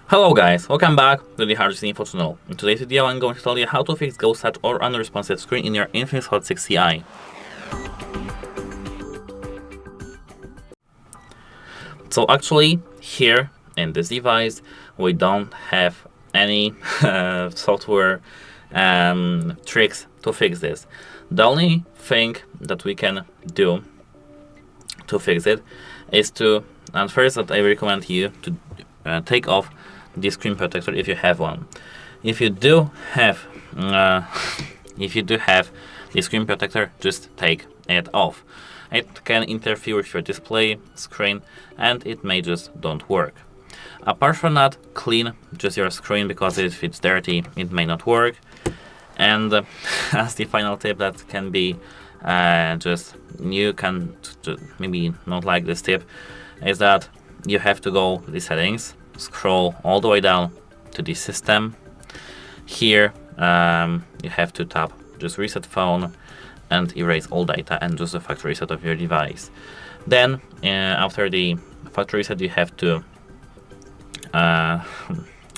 Hello guys, welcome back to the HardReset.Info channel. In today's video I'm going to tell you how to fix ghost touch or unresponsive screen in your INFINIX Hot 6 Ti. So actually here in this device we don't have any software tricks to fix this. The only thing that we can do to fix it is to, and first that I recommend you to take off the screen protector if you have one. If you do have the screen protector, just take it off. It can interfere with your display screen and it may just don't work. Apart from that, clean just your screen, because if it's dirty it may not work. And as the final tip that can be you can maybe not like this tip, is that you have to go to the settings, scroll all the way down to the system. Here you have to tap just reset phone and erase all data and just the factory reset of your device. Then after the factory reset you have to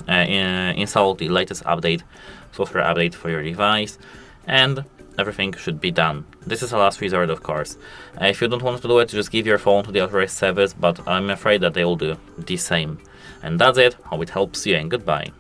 install the latest software update for your device, and everything should be done. This is a last resort, of course. If you don't want to do it, just give your phone to the authorized service, but I'm afraid that they will do the same. And that's it. Hope it helps you, and goodbye.